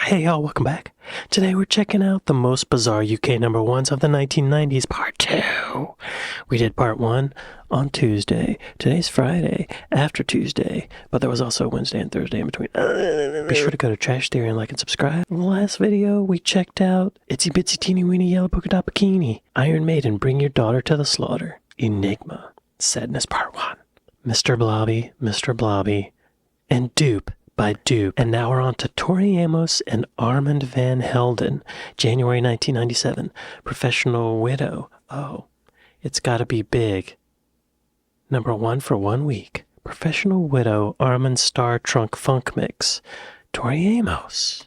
Hey y'all, welcome back. Today we're checking out the most bizarre UK #1's of the 1990s, part 2. We did part 1 on Tuesday. Today's Friday, after Tuesday, but there was also Wednesday and Thursday in between. Be sure to go to Trash Theory and like and subscribe. In the last video, we checked out Itsy Bitsy Teeny Weeny Yellow Polka Dot Bikini, Iron Maiden, Bring Your Daughter to the Slaughter, Enigma, Sadness Part 1, Mr. Blobby, and Dupe by Dupe. And now we're on to Tori, Amos, and Armand van Helden, January 1997, Professional Widow. Oh, it's gotta be big. #1 for 1 week. Professional Widow, Armand Star Trunk Funk Mix. Tori Amos.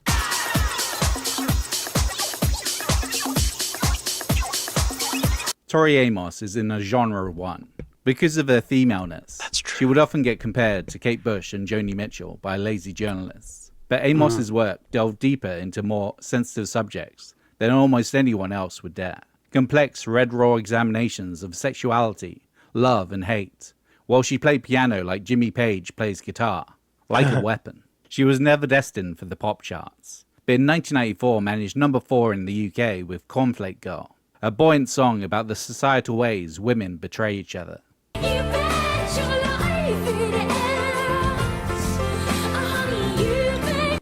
Tori Amos is in a genre one. Because of her femaleness, That's true. she would often get compared to Kate Bush and Joni Mitchell by lazy journalists. But Amos's work delved deeper into more sensitive subjects than almost anyone else would dare. Complex, red raw examinations of sexuality, love and hate, while she played piano like Jimmy Page plays guitar, like a weapon. She was never destined for the pop charts, but in 1994 managed #4 in the UK with Cornflake Girl, a buoyant song about the societal ways women betray each other.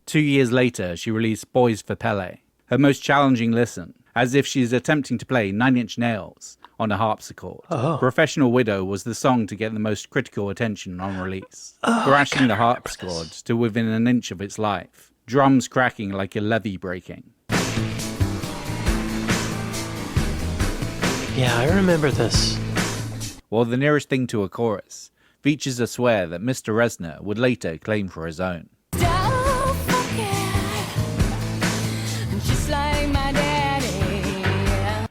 2 years later, she released Boys for Pele, her most challenging listen, as if she's attempting to play 9-inch nails on a harpsichord. Professional Widow was the song to get the most critical attention on release, crashing the harpsichord to within an inch of its life, drums cracking like a levee breaking. Yeah, I remember this. While the nearest thing to a chorus features a swear that Mr. Reznor would later claim for his own.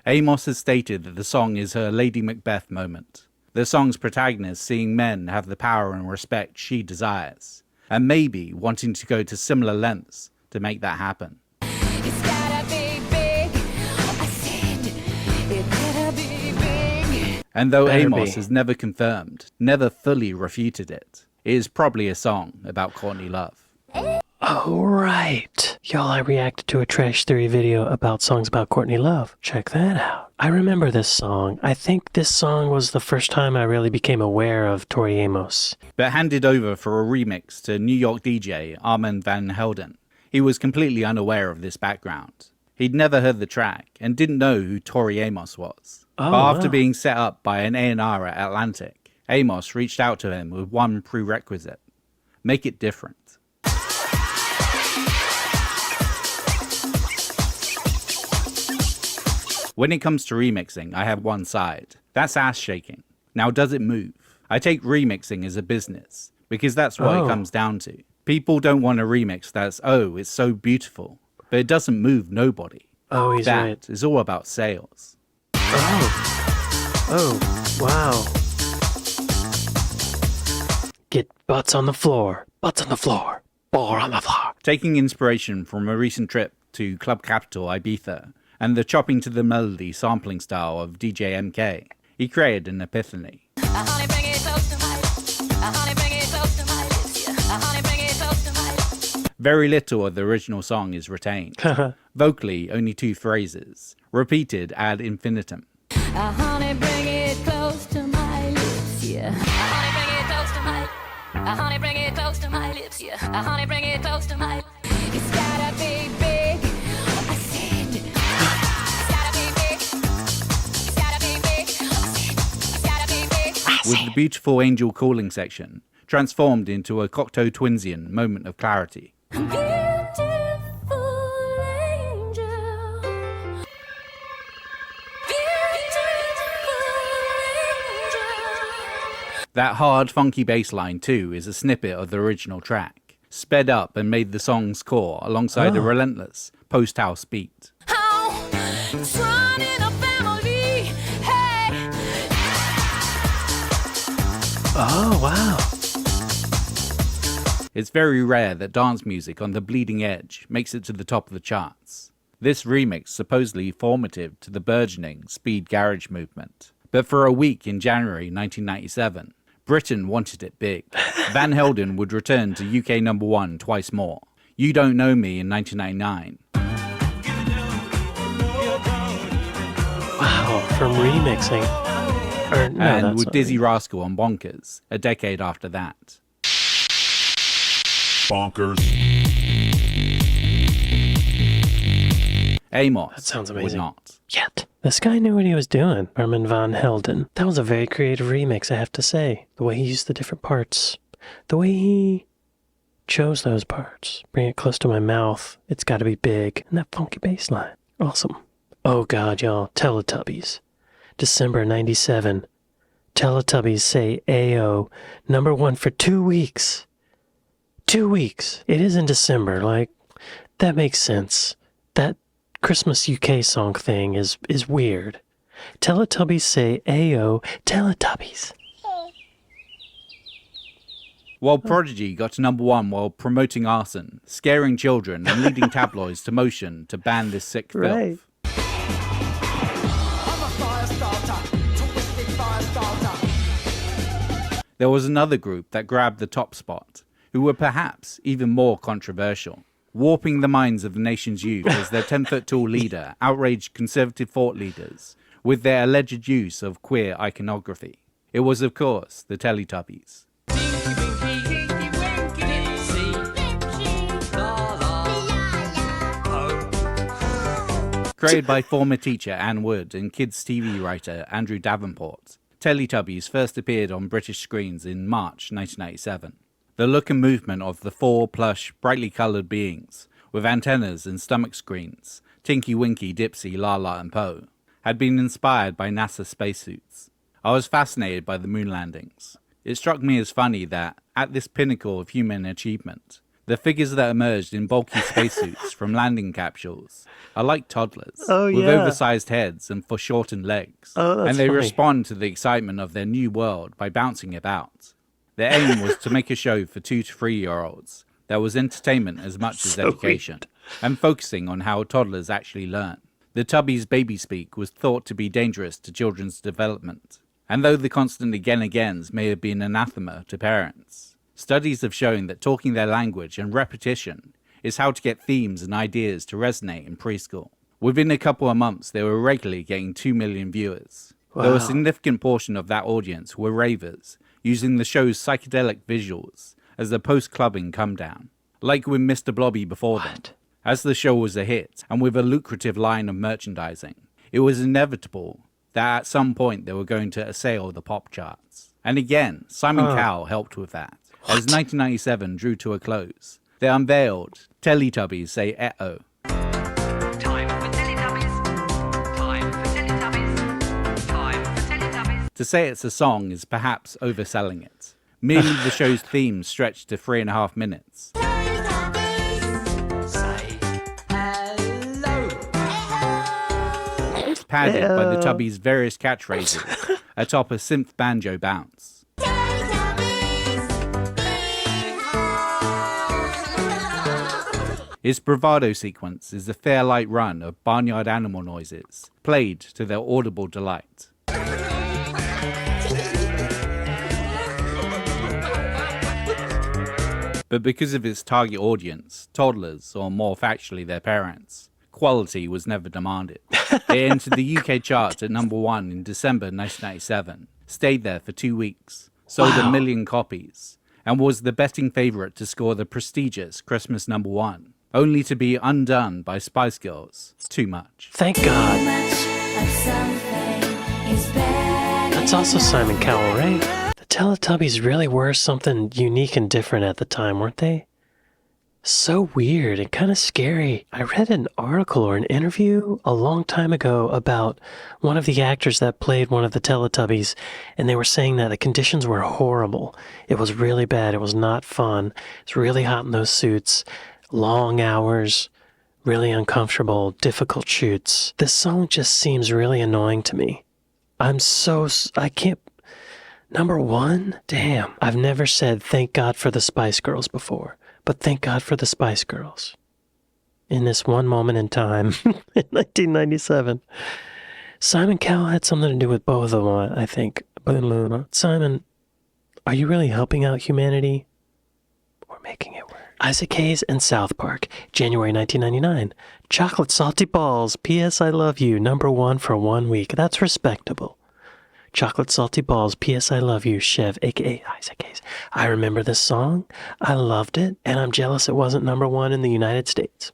Amos has stated that the song is her Lady Macbeth moment, the song's protagonist seeing men have the power and respect she desires, and maybe wanting to go to similar lengths to make that happen. It's gotta be big. I said, it better be big. And though Amos has never confirmed, never fully refuted it, it is probably a song about Courtney Love. Oh, right. Y'all, I reacted to a Trash Theory video about songs about Courtney Love. Check that out. I remember this song. I think this song was the first time I really became aware of Tori Amos. But handed over for a remix to New York DJ Armand van Helden. He was completely unaware of this background. He'd never heard the track and didn't know who Tori Amos was. But after being set up by an A&R at Atlantic, Amos reached out to him with one prerequisite: make it different. When it comes to remixing, I have one side. That's ass shaking. Now, does it move? I take remixing as a business, because that's what it comes down to. People don't want a remix that's, oh, it's so beautiful, but it doesn't move nobody. Oh, he's right. That is all about sales. Oh, wow. Get butts on the floor, ball on the floor. Taking inspiration from a recent trip to Club Capital Ibiza, and the chopping to the melody sampling style of DJ MK, he created an epiphany. Very little of the original song is retained. Vocally, only 2 phrases, repeated ad infinitum. Honey, bring it close to my lips, yeah. Honey, bring it close to my honey, bring it close to my lips, yeah. Honey, bring it close to my it's gotta be big. I said it's gotta be big. It's gotta be big. I said it's gotta be big. With the beautiful angel calling section transformed into a Cocteau Twinsian moment of clarity. That hard, funky bass line too is a snippet of the original track, sped up and made the song's core alongside a relentless post-house beat. Oh, wow. It's very rare that dance music on the bleeding edge makes it to the top of the charts. This remix supposedly formative to the burgeoning speed garage movement. But for a week in January 1997, Britain wanted it big. Van Helden would return to UK #1 twice more, You Don't Know Me in 1999. Wow, from remixing. And with Dizzy Rascal on Bonkers, a decade after that. Bonkers. Amos That sounds amazing. would not. Yet. This guy knew what he was doing, Armand van Helden. That was a very creative remix, I have to say. The way he used the different parts. The way he chose those parts. Bring it close to my mouth. It's got to be big. And that funky bass line. Awesome. Oh God, y'all. Teletubbies. December 97. Teletubbies say Ayo. Number 1 for 2 weeks. 2 weeks. It is in December. Like, that makes sense. That Christmas UK song thing is weird. Teletubbies say Ayo. Teletubbies. While Prodigy got to number 1 while promoting arson, scaring children, and leading tabloids to motion to ban this sick filth. Right. There was another group that grabbed the top spot, who were perhaps even more controversial, warping the minds of the nation's youth as their 10-foot-tall leader outraged conservative thought leaders with their alleged use of queer iconography. It was, of course, the Teletubbies. Created by former teacher Anne Wood and kids TV writer Andrew Davenport, Teletubbies first appeared on British screens in March 1997. The look and movement of the 4 plush, brightly coloured beings, with antennas and stomach screens, Tinky Winky, Dipsy, Lala and Poe, had been inspired by NASA spacesuits. I was fascinated by the moon landings. It struck me as funny that, at this pinnacle of human achievement, the figures that emerged in bulky spacesuits from landing capsules are like toddlers, with oversized heads and foreshortened legs, and they respond to the excitement of their new world by bouncing about. Their aim was to make a show for 2 to 3-year-olds that was entertainment as much as education, and focusing on how toddlers actually learn. The Tubbies' baby speak was thought to be dangerous to children's development, and though the constant again-agains may have been anathema to parents, studies have shown that talking their language and repetition is how to get themes and ideas to resonate in preschool. Within a couple of months, they were regularly getting 2 million viewers. Wow. Though a significant portion of that audience were ravers, using the show's psychedelic visuals as a post-clubbing come-down, like with Mr. Blobby before them. As the show was a hit, and with a lucrative line of merchandising, it was inevitable that at some point they were going to assail the pop charts. And again, Simon Cowell helped with that. As 1997 drew to a close, they unveiled Teletubbies Say Eh-Oh. Time for Teletubbies. Time for Teletubbies. Time for Teletubbies. To say it's a song is perhaps overselling it. Merely the show's theme stretched to 3.5 minutes. Say hello. Padded by the Tubbies' various catchphrases atop a synth banjo bounce. Its bravado sequence is a fair light run of barnyard animal noises, played to their audible delight. But because of its target audience, toddlers, or more factually their parents, quality was never demanded. It entered the UK chart at number 1 in December 1997, stayed there for 2 weeks, sold 1 million copies, and was the betting favourite to score the prestigious Christmas number 1. Only to be undone by Spice Girls. Too much. Thank God. That's also Simon Cowell, right? The Teletubbies really were something unique and different at the time, weren't they? So weird and kind of scary. I read an article or an interview a long time ago about one of the actors that played one of the Teletubbies, and they were saying that the conditions were horrible. It was really bad. It was not fun. It's really hot in those suits. Long hours, really uncomfortable, difficult shoots. This song just seems really annoying to me. I can't... Number 1? Damn. I've never said thank God for the Spice Girls before, but thank God for the Spice Girls. In this one moment in time, in 1997. Simon Cowell had something to do with both of them, I think. Simon, are you really helping out humanity? Or making it worse? Isaac Hayes and South Park, January 1999. Chocolate Salty Balls, P.S. I Love You, #1 for 1 week. That's respectable. Chocolate Salty Balls, P.S. I Love You, Chev, a.k.a. Isaac Hayes. I remember this song. I loved it, and I'm jealous it wasn't #1 in the United States.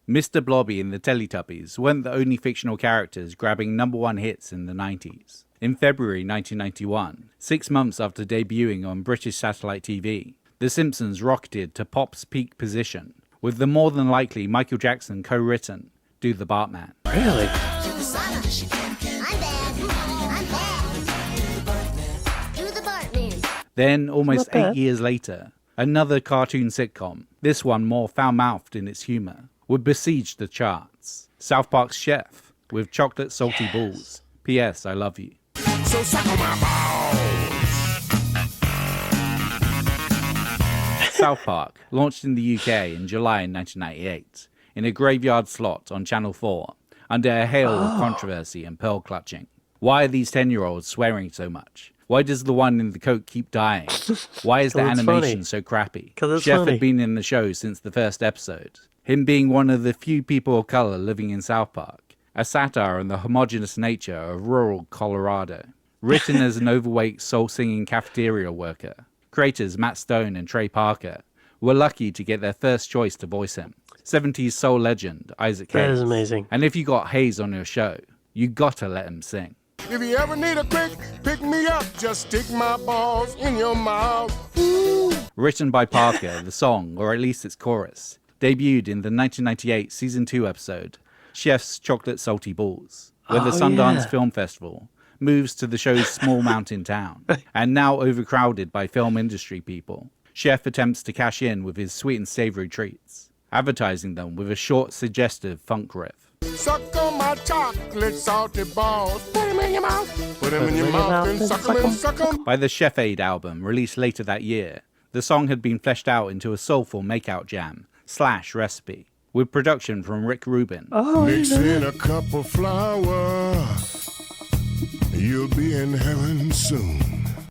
Mr. Blobby and the Teletubbies weren't the only fictional characters grabbing #1 hits in the 90s. In February 1991, 6 months after debuting on British satellite TV, The Simpsons rocketed to pop's peak position, with the more than likely Michael Jackson co-written Do the Bartman. Really? Then, almost Not bad. 8 years later, another cartoon sitcom, this one more foul-mouthed in its humour, would besiege the charts. South Park's Chef, with Chocolate Salty Balls, P.S. I Love You. So suckle my balls. South Park launched in the UK in July 1998 in a graveyard slot on Channel 4 under a hail of controversy and pearl clutching. Why are these 10-year-olds swearing so much? Why does the one in the coat keep dying? Why is the 'Cause it's animation funny. so crappy? 'Cause it's Chef funny. had been in the show since the first episode. Him being one of the few people of color living in South Park. A satire on the homogenous nature of rural Colorado. Written as an overweight soul-singing cafeteria worker, creators Matt Stone and Trey Parker were lucky to get their first choice to voice him. 70s soul legend Isaac Hayes. That is amazing. And if you got Hayes on your show, you gotta let him sing. If you ever need a quick pick me up, just stick my balls in your mouth. Ooh. Written by Parker, the song, or at least its chorus, debuted in the 1998 Season 2 episode, Chef's Chocolate Salty Balls, where the Sundance yeah. Film Festival moves to the show's small mountain town, and now overcrowded by film industry people. Chef attempts to cash in with his sweet and savory treats, advertising them with a short, suggestive funk riff. Suck on my chocolate salty balls. Put them in your mouth. Put them in your mouth and suck them and suck them. By the Chef Aid album, released later that year, the song had been fleshed out into a soulful makeout jam / recipe, with production from Rick Rubin. Mix in a cup of flour. You'll be in heaven soon.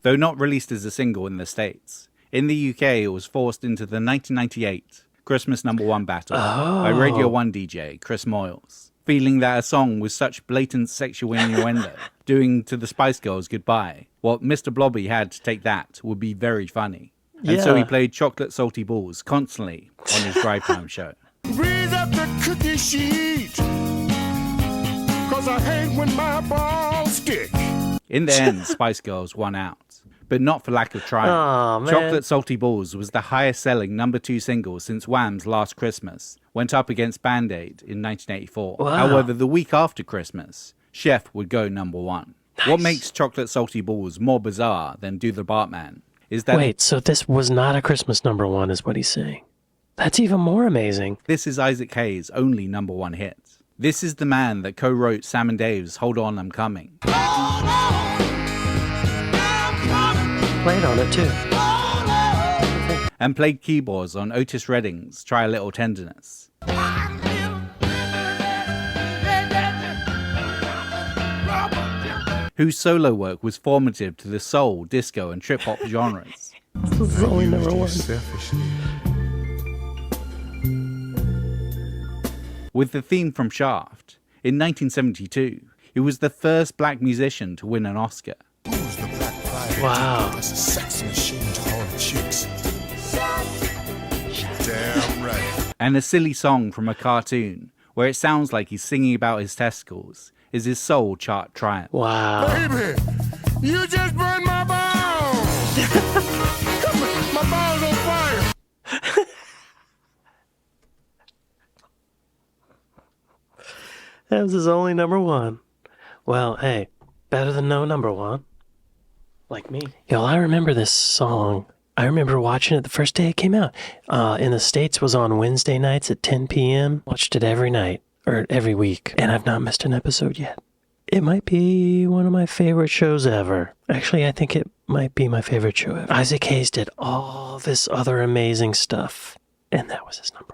Though not released as a single in the States, in the UK it was forced into the 1998 Christmas #1 battle by Radio 1 DJ Chris Moyles, feeling that a song with such blatant sexual innuendo, doing to the Spice Girls goodbye, what Mr. Blobby had to take that would be very funny. And so he Yeah. played Chocolate Salty Balls constantly on his drive time show. Breathe up the cookie sheet. Cause I hate when my balls stick. In the end, Spice Girls won out, but not for lack of trying. Aw, man. Chocolate Salty Balls was the highest selling #2 single since Wham's Last Christmas went up against Band-Aid in 1984. Wow. However, the week after Christmas, Chef would go #1. What makes Chocolate Salty Balls more bizarre than Do the Bartman is that Wait, so this was not a Christmas #1 is what he's saying. That's even more amazing. this is Isaac Hayes' only #1 hit. This is the man that co-wrote Sam and Dave's Hold On, I'm Coming, Played on it too. and played keyboards on Otis Redding's Try a Little Tenderness. Whose solo work was formative to the soul, disco, and trip-hop genres. This is only #1. With the theme from Shaft, in 1972, he was the first black musician to win an Oscar. Who's the black fire? Wow. That's a sex machine to all the chicks. Damn right. And a silly song from a cartoon, where it sounds like he's singing about his testicles, is his soul chart triumph. Wow. Baby, you just burned my balls. My balls on fire. That was his only #1. Well, hey, better than no #1. Like me. Yo, I remember this song. I remember watching it the first day it came out. In the States, it was on Wednesday nights at 10 p.m. Watched it every night, or every week, and I've not missed an episode yet. It might be one of my favorite shows ever. Actually, I think it might be my favorite show ever. Isaac Hayes did all this other amazing stuff, and that was his #1.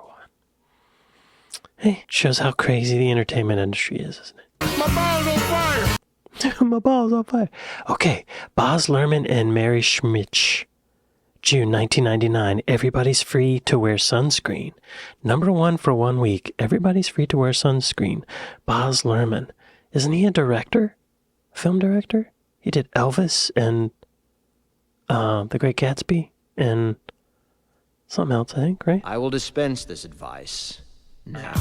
Hey, it shows how crazy the entertainment industry is, isn't it? My balls on fire. My balls on fire. Okay, Baz Luhrmann and Mary Schmitz. June 1999. Everybody's free to wear sunscreen. #1 for 1 week. Everybody's free to wear sunscreen. Baz Luhrmann. Isn't he a director? Film director? He did Elvis and The Great Gatsby and something else, I think, right? I will dispense this advice now.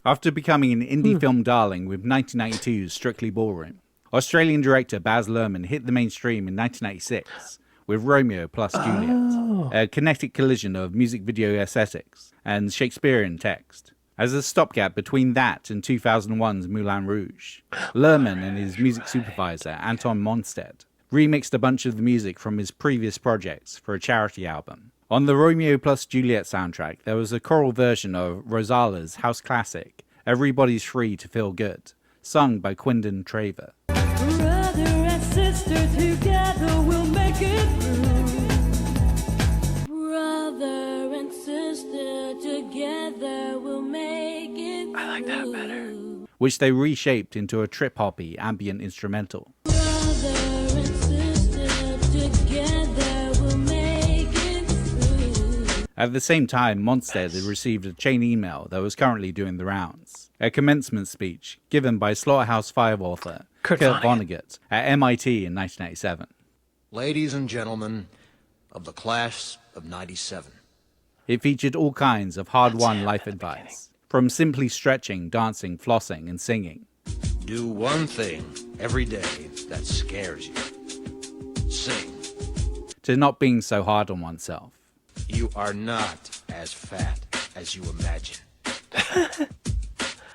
After becoming an indie film darling with 1992's Strictly Ballroom, Australian director Baz Luhrmann hit the mainstream in 1996 with Romeo plus Juliet, a kinetic collision of music video aesthetics and Shakespearean text. As a stopgap between that and 2001's Moulin Rouge, Luhrmann and his music supervisor Anton Monstedt remixed a bunch of the music from his previous projects for a charity album. On the Romeo plus Juliet soundtrack, there was a choral version of Rosala's house classic, Everybody's Free to Feel Good, sung by Quindon Traver. Brother and sister together we'll make it through. Brother and sister together we'll make it through. I like that better. Which they reshaped into a trip-hoppy ambient instrumental. Brother and sister together we'll make it through. At the same time, Monstead had received a chain email that was currently doing the rounds. A commencement speech given by Slaughterhouse-Five author Kurt Vonnegut at MIT in 1987. Ladies and gentlemen of the class of 97. It featured all kinds of hard-won life advice, from simply stretching, dancing, flossing, and singing. Do one thing every day that scares you. Sing. To not being so hard on oneself. You are not as fat as you imagine.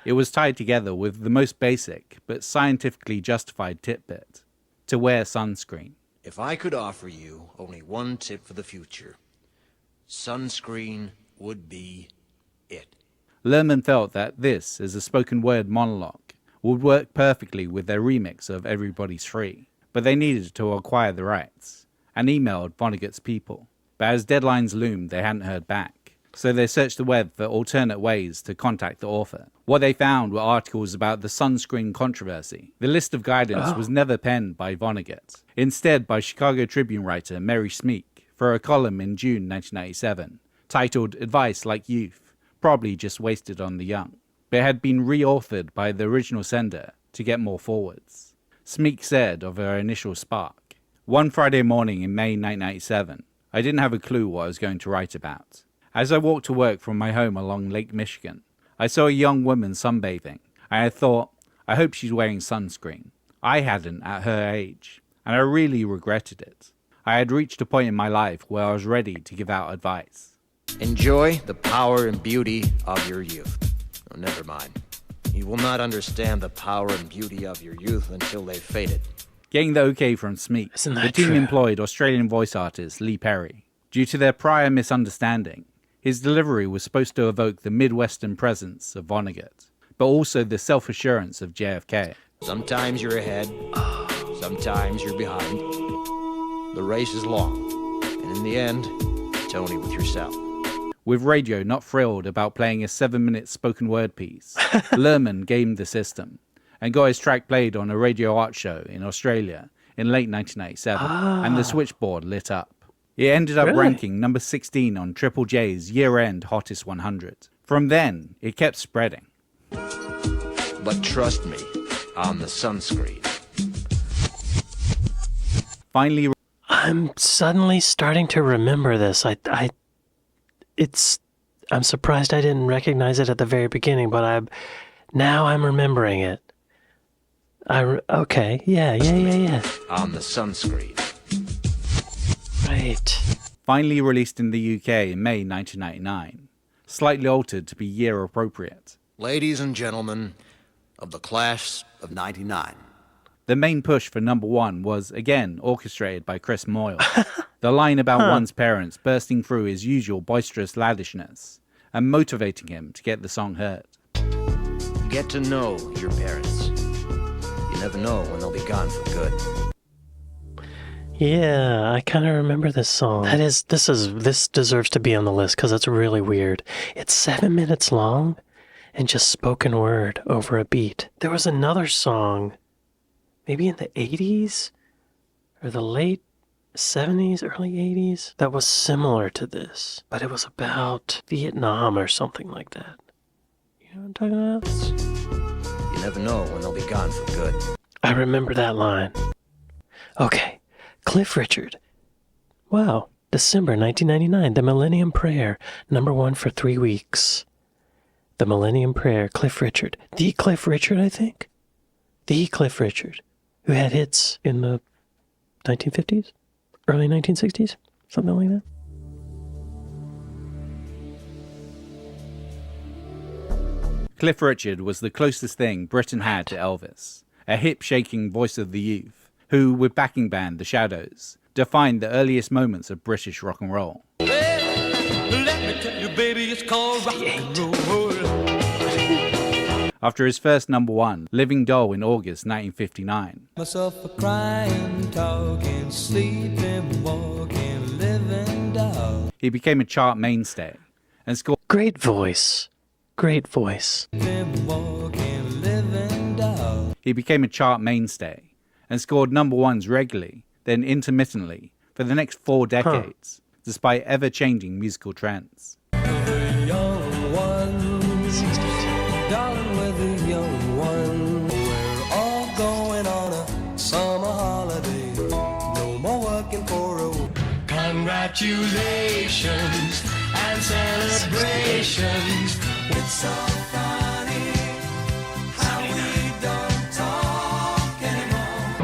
It was tied together with the most basic but scientifically justified tidbit: to wear sunscreen. If I could offer you only one tip for the future, sunscreen would be it. Luhrmann felt that this, as a spoken word monologue, would work perfectly with their remix of Everybody's Free, but they needed to acquire the rights, and emailed Vonnegut's people. But as deadlines loomed, they hadn't heard back. So they searched the web for alternate ways to contact the author. What they found were articles about the sunscreen controversy. The list of guidance was never penned by Vonnegut, instead by Chicago Tribune writer Mary Smeek for a column in June 1997, titled Advice Like Youth, probably just wasted on the young. But it had been re-authored by the original sender to get more forwards. Smeek said of her initial spark, "One Friday morning in May 1997, I didn't have a clue what I was going to write about. As I walked to work from my home along Lake Michigan, I saw a young woman sunbathing, and I thought, I hope she's wearing sunscreen. I hadn't at her age, and I really regretted it. I had reached a point in my life where I was ready to give out advice." Enjoy the power and beauty of your youth. Oh, never mind. You will not understand the power and beauty of your youth until they've faded. Getting the okay from Smeek, Isn't the that team true? employed Australian voice artist Lee Perry. Due to their prior misunderstanding, his delivery was supposed to evoke the Midwestern presence of Vonnegut, but also the self-assurance of JFK. Sometimes you're ahead, sometimes you're behind. The race is long, and in the end, it's only with yourself. With radio not thrilled about playing a 7-minute spoken word piece, Luhrmann gamed the system and got his track played on a radio art show in Australia in late 1997, and the switchboard lit up. It ended up Really? ranking number 16 on Triple J's year-end Hottest 100. From then, it kept spreading. But trust me on the sunscreen. Finally, I'm suddenly starting to remember this. I'm surprised I didn't recognize it at the very beginning, but I'm remembering it. Okay, yeah. On the sunscreen. Right. finally released in the UK in May 1999, slightly altered to be year appropriate. Ladies and gentlemen of the class of 99. The main push for #1 was, again, orchestrated by Chris Moyle. The line about one's parents bursting through his usual boisterous laddishness and motivating him to get the song heard. Get to know your parents. You never know when they'll be gone for good. Yeah, I kind of remember this song. This deserves to be on the list because it's really weird. It's 7 minutes long, and just spoken word over a beat. There was another song, maybe in the 80s or the late 70s, early 80s, that was similar to this, but it was about Vietnam or something like that. You know what I'm talking about? You never know when they'll be gone for good. I remember that line. Okay, Cliff Richard. Wow, December 1999, The Millennium Prayer, #1 for 3 weeks. The Millennium Prayer, Cliff Richard. The Cliff Richard, I think? The Cliff Richard, who had hits in the 1950s? Early 1960s? Something like that? Cliff Richard was the closest thing Britain had to Elvis, a hip-shaking voice of the youth, who, with backing band The Shadows, defined the earliest moments of British rock and roll. Let me tell you, baby, it's called rock and roll. After his first #1, Living Doll in August 1959, Myself a crying, talking, sleeping, walking, living doll. he became a chart mainstay and scored Great voice. Great voice. Walking, living doll. He became a chart mainstay and scored #1s regularly, then intermittently, for the next 4 decades, despite ever-changing musical trends. The young one, 62. darling with the young one. We're all going on a summer holiday. No more working for a congratulations and celebrations. It's so funny how we don't talk anymore.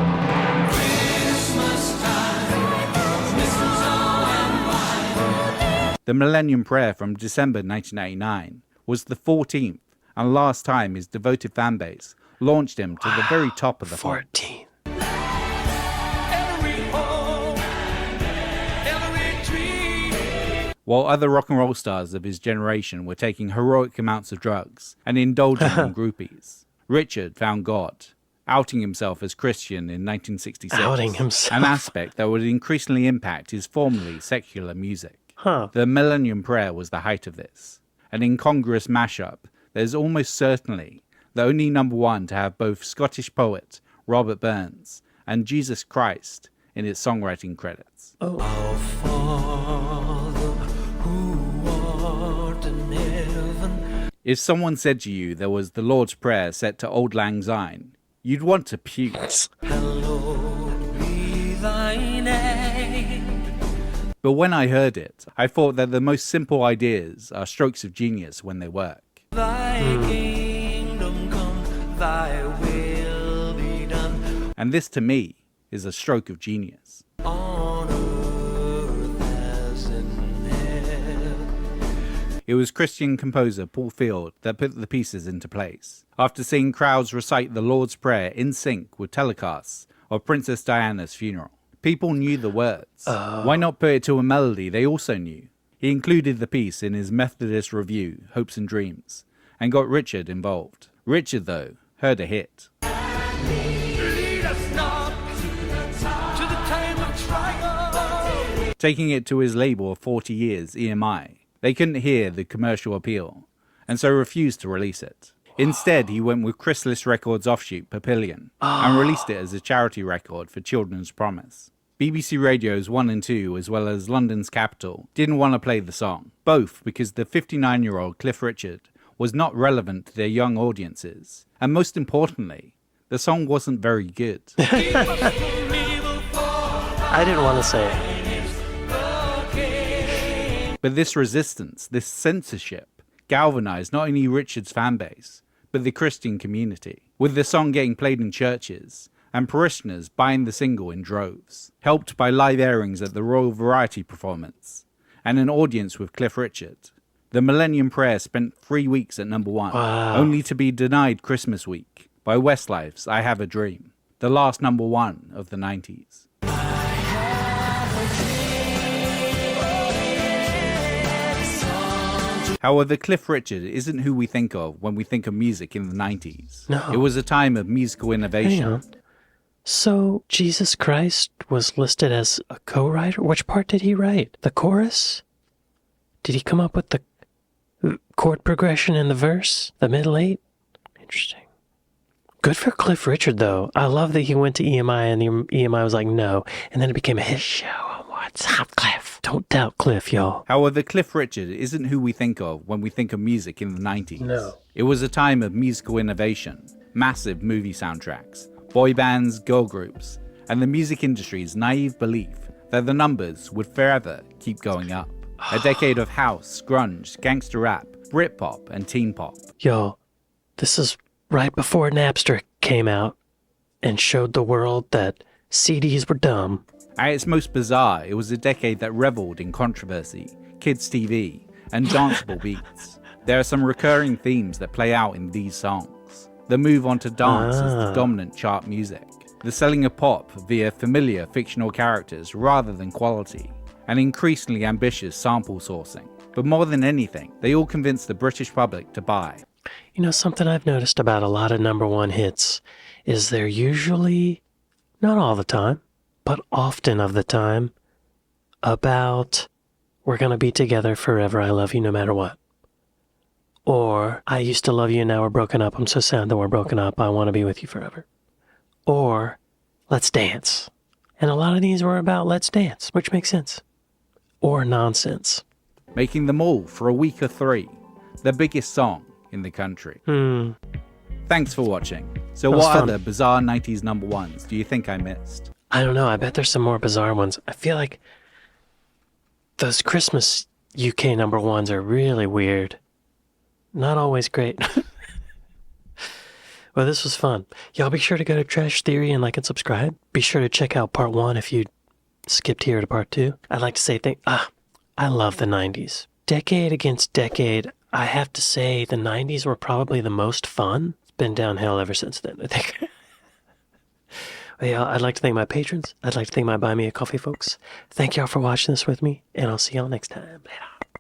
Christmas time, mistletoe and wine. The Millennium Prayer from December 1989 was the 14th and last time his devoted fanbase launched him to the very top of the pop. 14. Every home, every tree. While other rock and roll stars of his generation were taking heroic amounts of drugs and indulging in groupies, Richard found God, outing himself as Christian in 1966, Outing himself. an aspect that would increasingly impact his formerly secular music. Huh. The Millennium Prayer was the height of this, an incongruous mashup that is almost certainly the only #1 to have both Scottish poet Robert Burns and Jesus Christ in its songwriting credits. Our Father who art in heaven. If someone said to you there was the Lord's Prayer set to Auld Lang Syne, you'd want to puke. Hallowed be thy name. But when I heard it, I thought that the most simple ideas are strokes of genius when they work. Thy kingdom come, thy will be done And this to me is a stroke of genius. on earth as in heaven. It was Christian composer Paul Field that put the pieces into place. After seeing crowds recite the Lord's Prayer in sync with telecasts of Princess Diana's funeral, people knew the words. Why not put it to a melody they also knew? He included the piece in his Methodist review, Hopes and Dreams, and got Richard involved. Richard, though, heard a hit. Lead us not to the time of trial. Taking it to his label of 40 years, EMI, they couldn't hear the commercial appeal, and so refused to release it. Instead, he went with Chrysalis Records' offshoot, Papillion, and released it as a charity record for Children's Promise. BBC Radio's 1 and 2, as well as London's Capital, didn't want to play the song, both because the 59-year-old Cliff Richard was not relevant to their young audiences, and most importantly, the song wasn't very good. I didn't want to say it. But this resistance, this censorship, galvanized not only Richard's fanbase, but the Christian community, with the song getting played in churches and parishioners buying the single in droves, helped by live airings at the Royal Variety performance and an audience with Cliff Richard. The Millennium Prayer spent 3 weeks at #1, only to be denied Christmas week by Westlife's I Have a Dream, the last #1 of the 90s. However, Cliff Richard isn't who we think of when we think of music in the 90s. No. It was a time of musical Hang innovation. on. So, Jesus Christ was listed as a co-writer? Which part did he write? The chorus? Did he come up with the chord progression in the verse, the middle 8. Interesting. Good for Cliff Richard, though. I love that he went to EMI and the EMI was like, no. And then it became a hit show. What's up, Cliff? Don't doubt Cliff, y'all. However, Cliff Richard isn't who we think of when we think of music in the 90s. No. It was a time of musical innovation, massive movie soundtracks, boy bands, girl groups, and the music industry's naive belief that the numbers would forever keep going up. A decade of house, grunge, gangster rap, Britpop, and teen pop. Yo, this is right before Napster came out and showed the world that CDs were dumb. At its most bizarre, it was a decade that reveled in controversy, kids' TV, and danceable beats. There are some recurring themes that play out in these songs. The move on to dance as the dominant chart music, the selling of pop via familiar fictional characters rather than quality, and increasingly ambitious sample sourcing. But more than anything, they all convinced the British public to buy. You know, something I've noticed about a lot of number one hits is they're usually, not all the time, but often of the time, about we're gonna be together forever, I love you no matter what. Or I used to love you and now we're broken up, I'm so sad that we're broken up, I want to be with you forever. Or let's dance. And a lot of these were about let's dance, which makes sense. Or nonsense. Making them all for a week or 3, the biggest song in the country. Thanks for watching. So what other bizarre 90s number ones do you think I missed? I don't know, I bet there's some more bizarre ones. I feel like those Christmas UK number ones are really weird. Not always great. Well, this was fun. Y'all be sure to go to Trash Theory and like and subscribe. Be sure to check out part 1 if you skipped here to part 2. I'd like to say I love the 90s. Decade against decade, I have to say the 90s were probably the most fun. It's been downhill ever since then, I think. Well, yeah, I'd like to thank my patrons. I'd like to thank my Buy Me a Coffee folks. Thank y'all for watching this with me, and I'll see y'all next time. Later.